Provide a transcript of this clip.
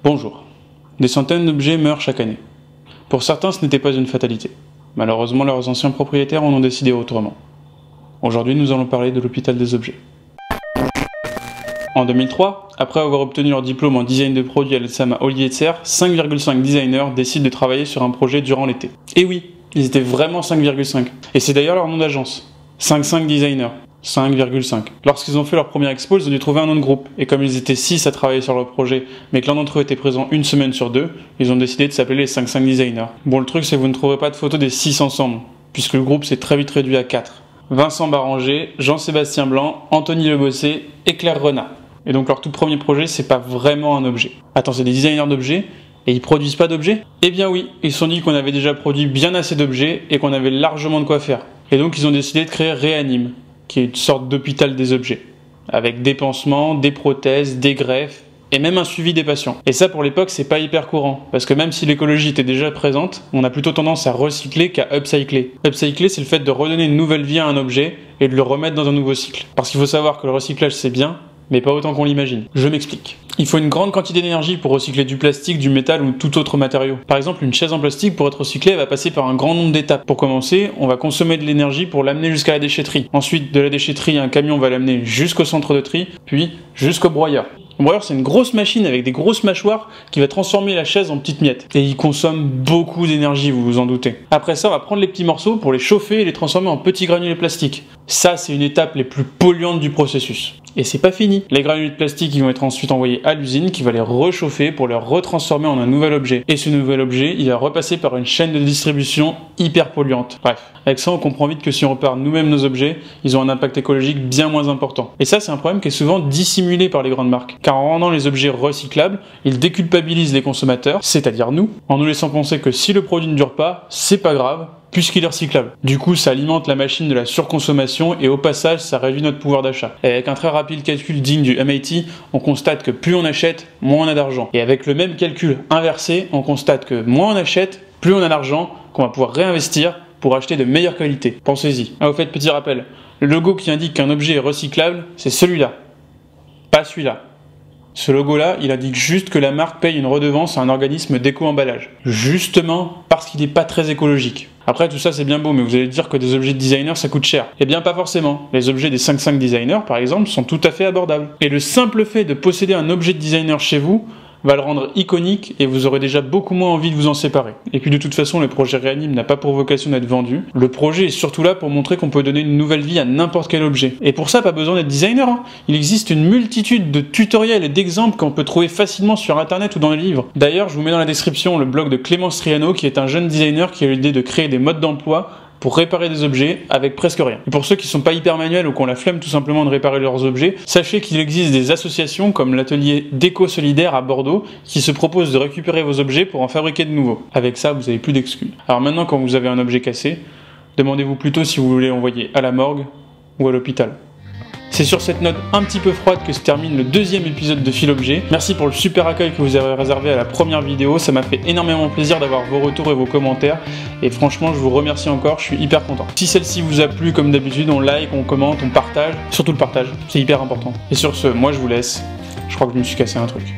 Bonjour. Des centaines d'objets meurent chaque année. Pour certains, ce n'était pas une fatalité. Malheureusement, leurs anciens propriétaires en ont décidé autrement. Aujourd'hui, nous allons parler de l'hôpital des objets. En 2003, après avoir obtenu leur diplôme en design de produit à l'ESAM à Ollietzer, 5,5 designers décident de travailler sur un projet durant l'été. Et oui, ils étaient vraiment 5,5. Et c'est d'ailleurs leur nom d'agence. 5,5 designers. 5,5. Lorsqu'ils ont fait leur première expo, ils ont dû trouver un nom de groupe. Et comme ils étaient 6 à travailler sur leur projet, mais que l'un d'entre eux était présent une semaine sur deux, ils ont décidé de s'appeler les 5,5 designers. Bon, le truc, c'est que vous ne trouverez pas de photos des 6 ensemble, puisque le groupe s'est très vite réduit à 4. Vincent Baranger, Jean-Sébastien Blanc, Anthony Lebossé et Claire Renat. Et donc leur tout premier projet, c'est pas vraiment un objet. Attends, c'est des designers d'objets et ils produisent pas d'objets? Eh bien oui, ils se sont dit qu'on avait déjà produit bien assez d'objets et qu'on avait largement de quoi faire. Et donc ils ont décidé de créer Reanime, qui est une sorte d'hôpital des objets, avec des pansements, des prothèses, des greffes, et même un suivi des patients. Et ça, pour l'époque, c'est pas hyper courant, parce que même si l'écologie était déjà présente, on a plutôt tendance à recycler qu'à upcycler. Upcycler, c'est le fait de redonner une nouvelle vie à un objet et de le remettre dans un nouveau cycle. Parce qu'il faut savoir que le recyclage, c'est bien, mais pas autant qu'on l'imagine. Je m'explique. Il faut une grande quantité d'énergie pour recycler du plastique, du métal ou tout autre matériau. Par exemple, une chaise en plastique, pour être recyclée, elle va passer par un grand nombre d'étapes. Pour commencer, on va consommer de l'énergie pour l'amener jusqu'à la déchetterie. Ensuite, de la déchetterie, un camion va l'amener jusqu'au centre de tri, puis jusqu'au broyeur. Le broyeur, c'est une grosse machine avec des grosses mâchoires qui va transformer la chaise en petites miettes. Et il consomme beaucoup d'énergie, vous vous en doutez. Après ça, on va prendre les petits morceaux pour les chauffer et les transformer en petits granulés plastiques. Ça, c'est une étape les plus polluantes du processus. Et c'est pas fini. Les granulés de plastique, ils vont être ensuite envoyés à l'usine qui va les réchauffer pour les retransformer en un nouvel objet. Et ce nouvel objet, il va repasser par une chaîne de distribution hyper polluante. Bref, avec ça, on comprend vite que si on repart nous-mêmes nos objets, ils ont un impact écologique bien moins important. Et ça, c'est un problème qui est souvent dissimulé par les grandes marques. Car en rendant les objets recyclables, ils déculpabilisent les consommateurs, c'est-à-dire nous, en nous laissant penser que si le produit ne dure pas, c'est pas grave, puisqu'il est recyclable. Du coup, ça alimente la machine de la surconsommation et au passage, ça réduit notre pouvoir d'achat. Et avec un très rapide calcul digne du MIT, on constate que plus on achète, moins on a d'argent. Et avec le même calcul inversé, on constate que moins on achète, plus on a d'argent qu'on va pouvoir réinvestir pour acheter de meilleure qualité. Pensez-y. Ah, au fait, petit rappel, le logo qui indique qu'un objet est recyclable, c'est celui-là, pas celui-là. Ce logo-là, il indique juste que la marque paye une redevance à un organisme d'éco-emballage. Justement parce qu'il n'est pas très écologique. Après, tout ça, c'est bien beau, mais vous allez dire que des objets de designer, ça coûte cher. Eh bien, pas forcément. Les objets des 5,5 designers, par exemple, sont tout à fait abordables. Et le simple fait de posséder un objet de designer chez vous va le rendre iconique et vous aurez déjà beaucoup moins envie de vous en séparer. Et puis de toute façon, le projet Reanime n'a pas pour vocation d'être vendu. Le projet est surtout là pour montrer qu'on peut donner une nouvelle vie à n'importe quel objet. Et pour ça, pas besoin d'être designer, hein. Il existe une multitude de tutoriels et d'exemples qu'on peut trouver facilement sur internet ou dans les livres. D'ailleurs, je vous mets dans la description le blog de Clémence Triano, qui est un jeune designer qui a eu l'idée de créer des modes d'emploi pour réparer des objets avec presque rien. Et pour ceux qui sont pas hyper manuels ou qui ont la flemme tout simplement de réparer leurs objets, sachez qu'il existe des associations comme l'atelier Déco Solidaire à Bordeaux qui se proposent de récupérer vos objets pour en fabriquer de nouveaux. Avec ça, vous avez plus d'excuses. Alors maintenant, quand vous avez un objet cassé, demandez-vous plutôt si vous voulez l'envoyer à la morgue ou à l'hôpital. C'est sur cette note un petit peu froide que se termine le deuxième épisode de Fil Objet. Merci pour le super accueil que vous avez réservé à la première vidéo, ça m'a fait énormément plaisir d'avoir vos retours et vos commentaires, et franchement je vous remercie encore, je suis hyper content. Si celle-ci vous a plu, comme d'habitude, on like, on commente, on partage, surtout le partage, c'est hyper important. Et sur ce, moi je vous laisse, je crois que je me suis cassé un truc.